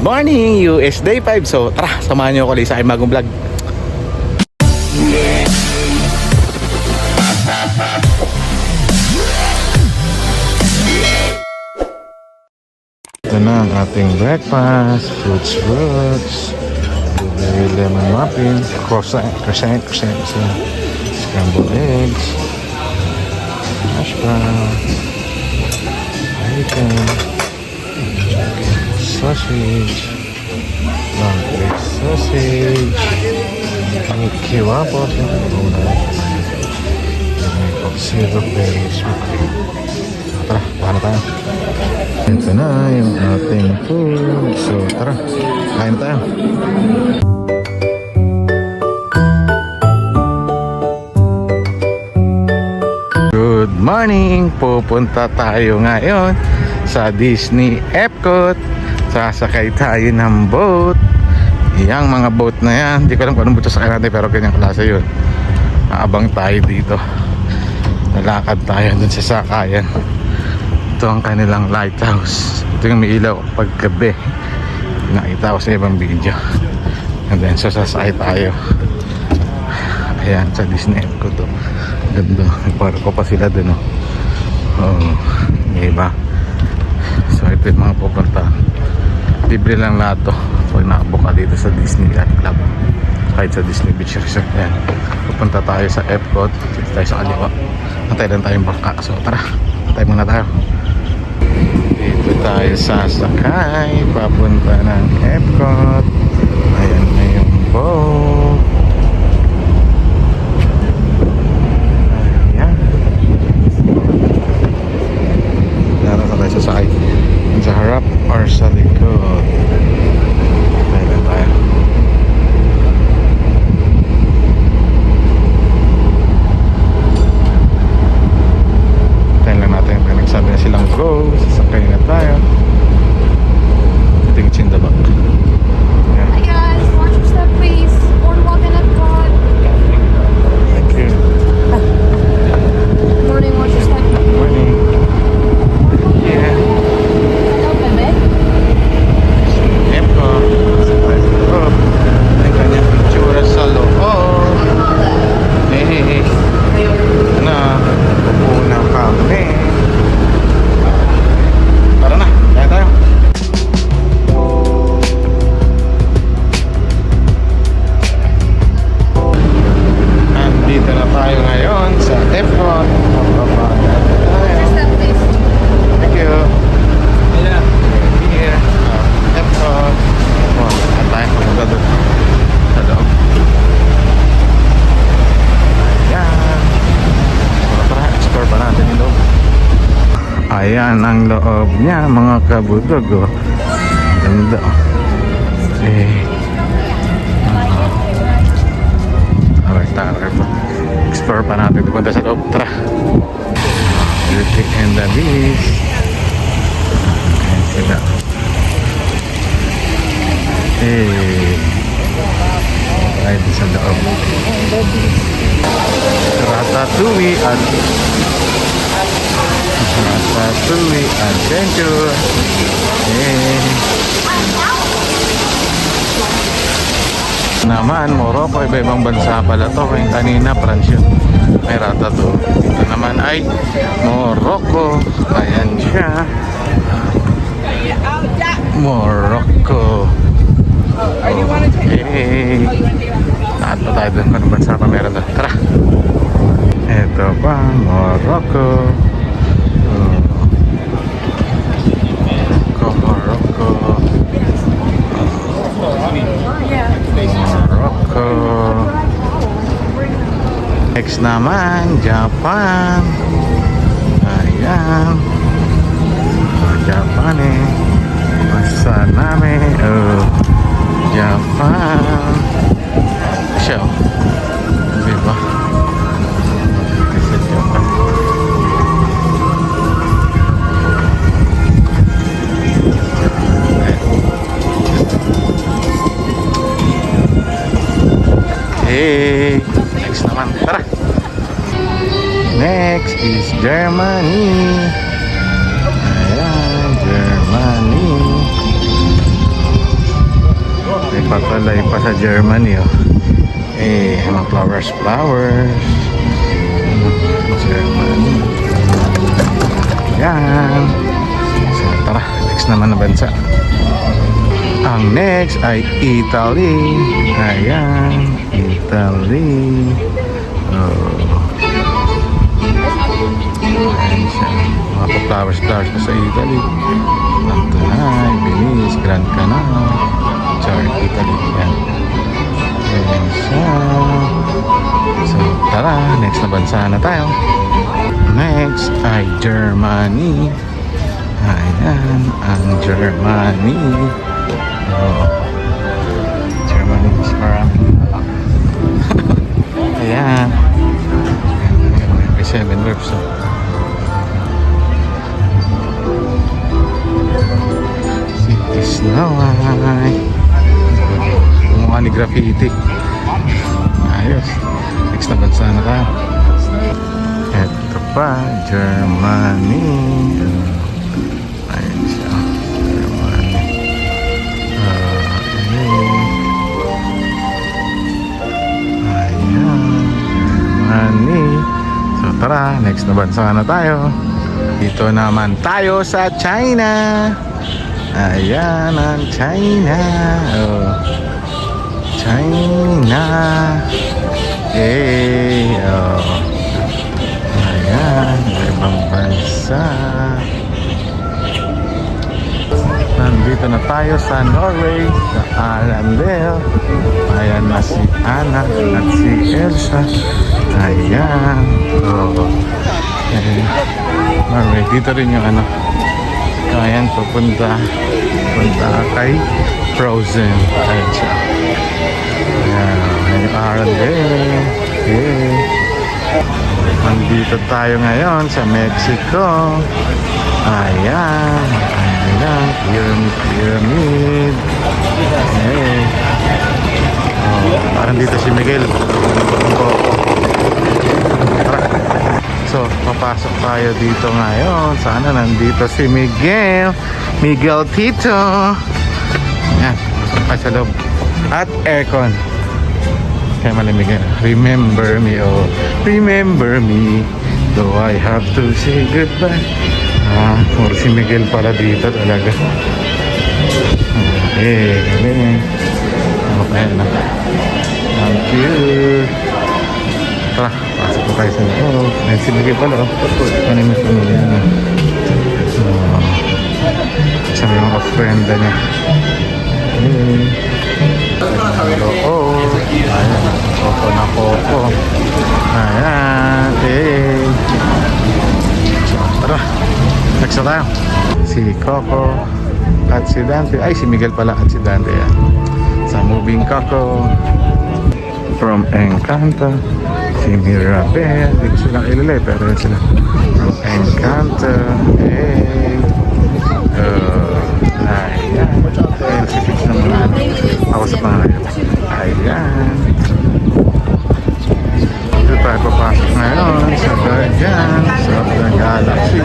morning, US Day 5. So tara, samahan nyo ako ulit sa aking bagong vlog. Ito na ang ating breakfast. Fruits, blueberry lemon muffin, croissant, scrambled eggs, hash brown, bacon, sausage, long plate sausage, kiwapos, syrup, berries, tara, paano tayo? Ito na yung ating food. So tara, kain tayo. Good morning! Pupunta tayo ngayon sa Disney Epcot. Sasakay tayo ng boat. Yang mga boat na yan, hindi ko alam kung anong boat sasakay natin, pero ganyang klase yun. Aabang tayo dito. Nalakad tayo dun sa sakayan. Ito ang kanilang lighthouse. Ito yung may ilaw pag gabi. Nakita ko sa ibang video. And then so sasakay tayo. Ayan, sa Disney Epcot to. Ganda, may parko pa sila dun, may iba. So ito yung mga pupunta. Libre lang lahat to pag nakabook ka dito sa Disney Yacht Club, kahit sa Disney Beach Resort. Ayan, pupunta tayo sa Epcot. Dito tayo sa kaliwa. Antay lang tayong bangka. So tara, antay muna tayo. Dito tayo sasakay papunta ng Epcot. Ayan na yung boat. Ayan. Dito tayo sasakay. Sa harap or sa likod. Antay lang tayo. Sabi na silang go, sasakay na tayo. Tingin in the back. Yeah. Hi guys, watch your step please. Boardwalk in Epcot. Thank you. Morning, watch your step. Morning. Yeah. Open, babe. Epcot. Sakay sa loob. Ang kanyang picture sa loob. Hey. Ano? Pupunan kami. Tara na, kaya tayo. Andito na tayo ngayon sa Epcot. Watch your step please. Thank you. Here, Epcot. At tayo pumunta doon sa loob. Ayan. So tara, explore pa natin yung loob. Ayan ang loob niya, mga kabudog, ganda. Tara, explore pa natin punta sa loob. Tara. Beauty and the Beast. Ayan sila. Ay, sa loob. Ratatouille at Ratatouille Adventure. Naman, Morocco, iba-ibang bansa pala to. Yung kanina, France yun. May Ratatouille. Ito naman ay Morocco. Ayan siya. Morocco. Lahat pa tayo doon. Anong bansa pa meron doon? Tara. Ito pa, Morocco. Morocco. Next naman, Japan. Ayan. Japan Masa namin. Japan. Siya. Diba? Sa Japan. Hey, next naman. Tara. Next is Germany. Ayan, Germany. Patuloy pa sa Germany, oh. Mga flowers. Germany. Yan. So, tara, next naman na bansa. Ang next ay Italy. Ayan, Italy. Oh. Ayan siya. Mga pa-flowers pa sa Italy. Antonay, Venice, Grand Canal. Char, Italy. Ayan. Ayan siya. So, tara, next na bansa na tayo. Next ay Germany. Ayan, ang Germany. Oh. Germany is maraming alak. Ayan. May 7 verbs. Oh. City Snow White. Kumuha ni graffiti. Ayos. Next na bansa na tayo. Ito pa, Germany. Ayan siya. Germany. Ayan. Germany. So tara, next na bansa na tayo. Dito naman tayo sa China. Ayan ang China. Oh. China. Oh. Ayan, ibang bansa. Nandito na tayo sa Norway, sa Arendelle. Ayan na si Anna at si Elsa. Ayan. Oh. Norway, dito rin yung ano. Ayan, punta kay Frozen. Ayan siya. Ayan, yung Arendelle. Okay. Nandito tayo ngayon sa Mexico. Ayan. Ayan. Pyramid. Okay. Oh, parang dito si Miguel. Tara. So, papasok tayo dito ngayon. Sana nandito si Miguel. Miguel Tito. Ayan. Pasok tayo sa loob. At aircon. Kaya malamig yan. Remember me, oh. Remember me. Though I have to say goodbye. Puro si Miguel pala dito talaga. Galing. Okay na. Thank you. Tara, pasok ko tayo sa loob. Ayan si Miguel pala, oh. Ano yung sunod yan? Sabi yung friend niya. Oo. Ayan. Coco na Coco. Ayan. Tara. Next na tayo. Si Coco at si Dante. Ay, si Miguel pala at si Dante. Yan. Sa moving Coco. From Encanto. Si Mirabel. Hindi ko silang ililay pero yun sila. From Encanto. Ayan. Ayan si Fix naman. Ako sa pangalan. Ayan. Dito tayo papasok ngayon sa Guardians of the Galaxy.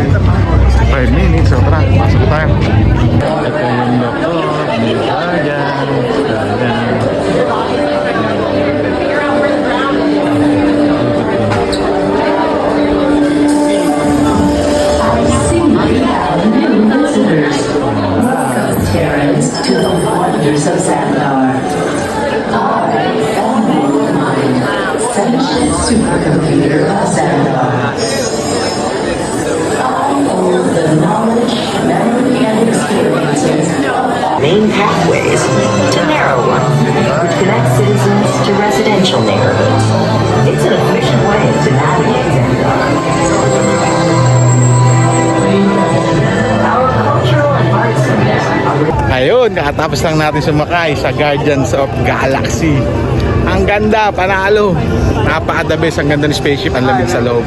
5 minutes. So tara, pasok tayo. Ito yung loob ni Guardians. To the wonders of Xandar. Sentient supercomputer of Xandar. The knowledge, memory, and experiences of main pathways to narrow one, which connects citizens to residential neighborhoods. It's an efficient way to navigate Xandar. Our cultural and arts centers are Ayun, kakatapos lang natin sumakay sa Guardians of Galaxy. Ang ganda, panalo. Napaka-the best, ang ganda ng spaceship, ang lamig sa loob.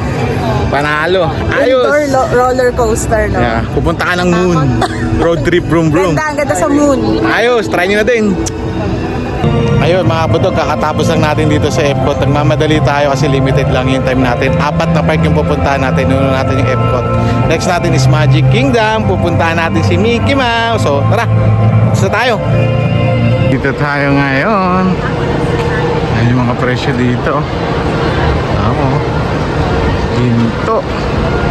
Panalo. Ayos. Indoor roller coaster, no? Yeah, pupunta ka ng moon. Road trip, vroom vroom. Ganda, ang ganda sa moon. Ayos, try nyo na din. Ayun mga budog, kakatapos lang natin dito sa Epcot. Nagmamadali tayo kasi limited lang yung time natin. 4 na park yung pupuntahan natin. Nuno natin yung Epcot. Next natin is Magic Kingdom. Pupuntahan natin si Mickey Mouse. So tara, basta tayo. Dito tayo ngayon. Ayan yung mga presyo dito. Tama. Ginto.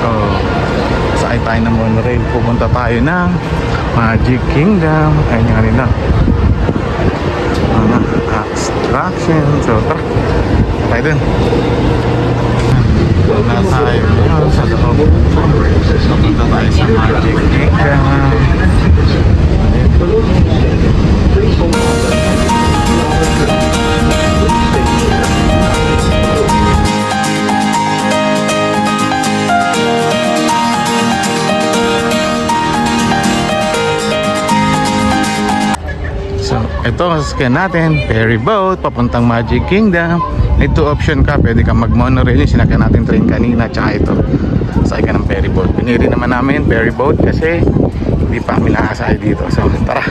Oh. Sakay tayo ng monorail. Pupunta tayo ng Magic Kingdom. Ayan yung kanina. Attraction. So tara, tayo dun. Na tayo sa loob. Pupunta tayo sa Magic Kingdom. So, ito ang sasakyan natin, ferry boat, papuntang Magic Kingdom. May 2 option ka, pwede ka mag-monorail, yung sinakyan natin train kanina, tsaka ito, sakay ka ng ferry boat. Pinili naman namin ferry boat kasi hindi pa kami nakasakay dito. So, tara,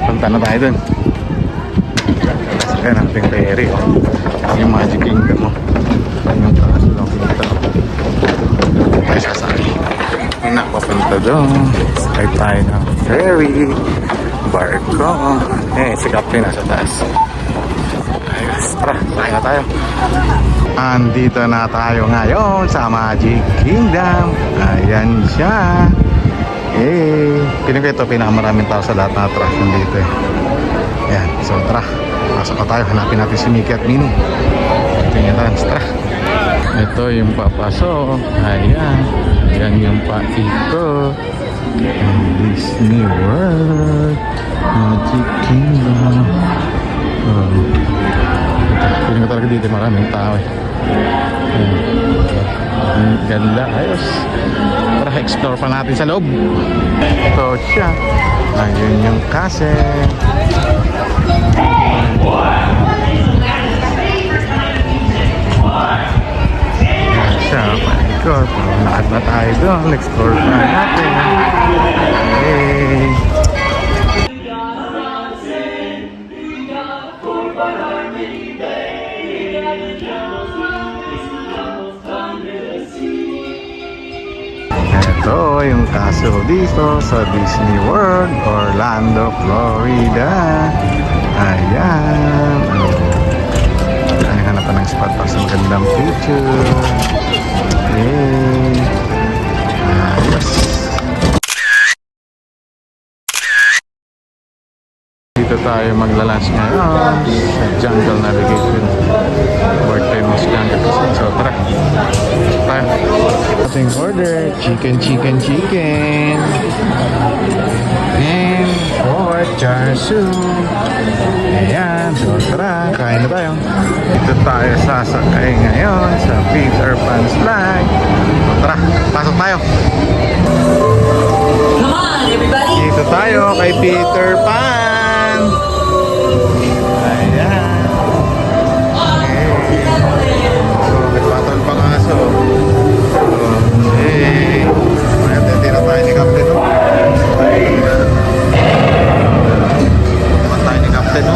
punta na tayo dun. Sakyan natin ferry, oh. Yung Magic Kingdom, oh. Yung taas lang dito. Tayo sasakay. Yung papunta dun, sakay tayo ng ferry. Barko. Si Captain nasa taas. Ayos, tara, sakay na tayo. Andito na tayo ngayon sa Magic Kingdom. Ayan siya. Piling ko ito pinakamaraming tao sa lahat ng attraction dito eh. Ayan, so tara, pasok na tayo. Hanapin natin si Mickey at Minnie. Tingnan natin, tara. Ito yung papasok. Ayan. Ayan yung paikot. Disney World, Magic Kingdom. Piling ko talaga dito maraming tao eh. Ang ganda, ayos. Tara, explore pa natin sa loob. Ito siya. Ayun yung castle. Ayan siya, paikot. Lakad na tayo doon, explore pa natin. Hey. Ito yung castle dito sa Disney World, Orlando, Florida. Ayan. Ayan, hanapan ng spot para sa magandang picture. Yay. Ayos. Dito tayo maglalunch ngayon sa Jungle Navigation. World famous jungle. So tara, tayo. Ating order, chicken and pork char siu. Ayan, so tara, kain na tayo. Dito tayo sasakay ngayon sa Peter Pan slide. So tara, pasok tayo. Come on, everybody! Dito tayo kay Peter Pan. Ayan. So, nagpatol pa nga so. Hey. Ayan, tira tayo ni Captain, no? Naman tayo ni Captain, no?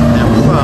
Ayan pa.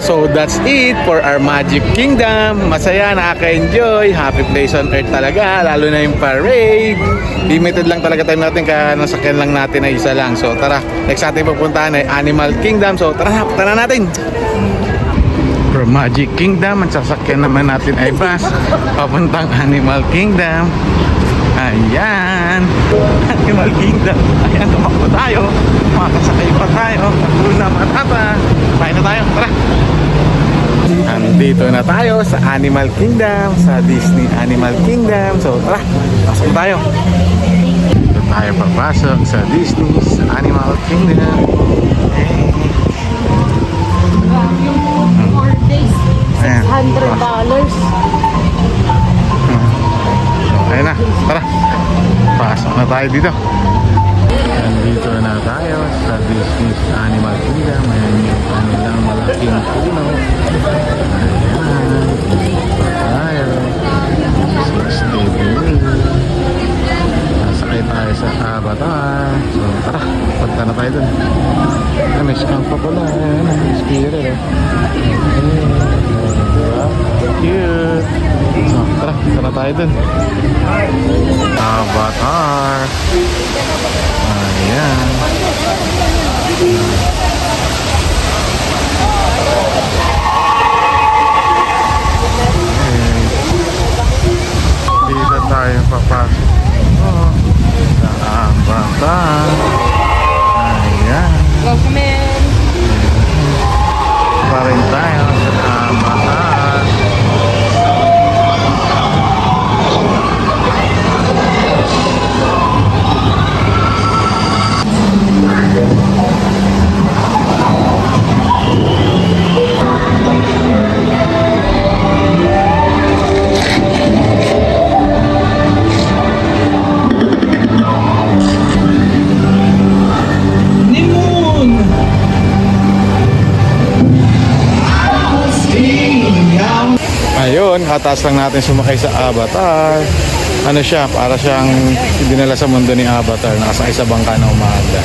So that's it for our Magic Kingdom. Masaya, nakaka-enjoy. Happy place on earth talaga. Lalo na yung parade. Limited lang talaga time natin kaya nasakyan lang natin ay isa lang. So tara, next natin pupuntahan ay Animal Kingdom. So tara na natin. From Magic Kingdom, ang sasakyan naman natin ay bus papuntang Animal Kingdom. Ayan, Animal Kingdom. Ayan, tumakbo tayo. Makasakay pa tayo. Luna Matata. Bahay na tayo, tara. Andito na tayo sa Animal Kingdom, sa Disney Animal Kingdom. So tara, pasok tayo. Dito tayo papasok sa Disney Animal Kingdom. Hey. 4 days, Ayan. $600. Ayun na, tara. Pasok na tayo dito. Nandito na tayo sa Disney Animal Kingdom. Ayan yung kanilang malaking puno. Ayan. Tayo. 60 Nasakay tayo sa Avatar. So tara, punta na tayo dun. Ay, may scam pa pala. Ayan, spirit eh. Cute. So tara, tara tayo dun. Avatar. Ayan. Dito tayo papasok. Oh, sa Avatar. Ayan. Welcome in. Pa rin tayo sa Avatar. Ayun, kataas lang natin sumakay sa Avatar. Ano siya, para siyang dinala sa mundo ni Avatar. Nakasakay sa bangka na umaanda.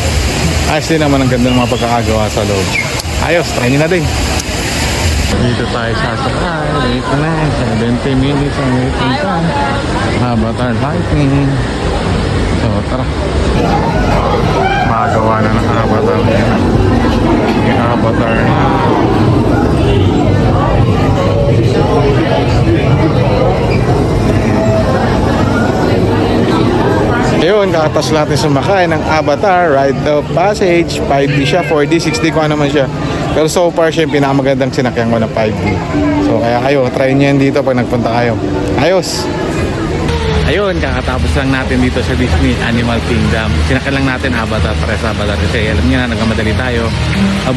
Ayos din naman ang ganda ng mga pagkakagawa sa loob. Ayos, try nyo na din. Dito tayo sasakay. Wait na, 70 minutes ang waiting time. Avatar Lightning. So, tara. Magawa na ng Avatar. Yung Avatar na. Ayun, kakatas natin sumakay ng Avatar Ride of Passage. 5D siya, 4D, 6D kung ano man siya. Pero so far siya yung pinakamagandang sinakyan ko ng 5D. So kaya kayo, try nyo yan dito pag nagpunta kayo. Ayos! Ayun, kakatapos lang natin dito sa Disney Animal Kingdom. Sinakyan lang natin Avatar, para sa Avatar kasi alam nyo na, nagkamadali tayo.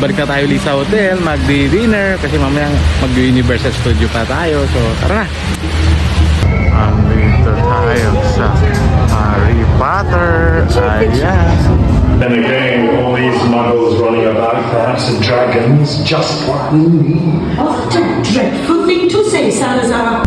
Balik na tayo ulit sa hotel, mag-dinner kasi mamaya mag-Universal Studio pa tayo. So tara na! Andito tayo sa Harry Potter. Ayan. Then again, all these muggles running about, perhaps the dragons just what we need. What a dreadful thing to say, Salazar.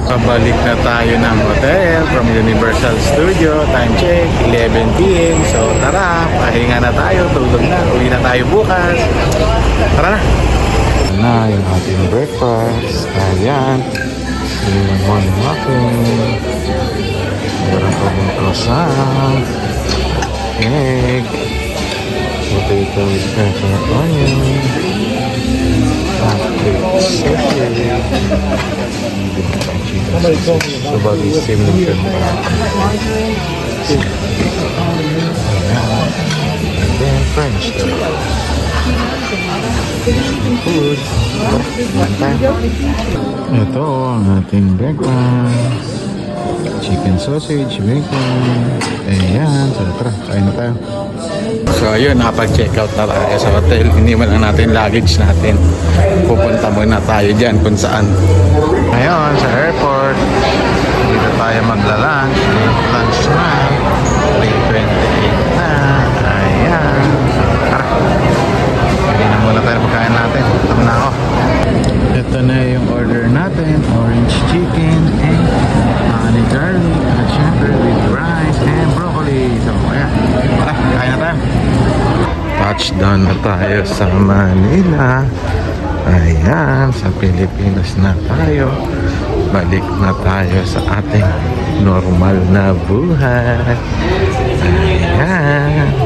Pabalik na tayo ng hotel from Universal Studio. Time check, 11 p.m. So tara, pahinga na tayo, tulog na, uwi na tayo bukas. Tara na! Na yung ating breakfast. Ayan. Yung morning muffin. Meron pa yung croissant. Egg. Potato with pepper onion. Pancake sausage. So bali same lang siya. And then French toast. Food. Ito ang ating breakfast. Chicken sausage, bacon. Ayan. So tara, kain na tayo. So ayun, nakapag-check out na tayo sa hotel. Iniwan lang natin luggage natin. Pupunta muna tayo dyan kung saan. Ngayon, sa airport. Dito tayo magla-lunch. Lunch na. 3:28 na. Ayan. Tara. Hindi na muna tayo pagkain natin. Tama na ako. Ito na yung order natin. Orange chicken and honey garlic. At syempre with rice and broccoli. So, ayan. Tara, kain na tayo. Touchdown na tayo sa Manila. Ayan, sa Pilipinas na tayo. Balik na tayo sa ating normal na buhay. Ayan.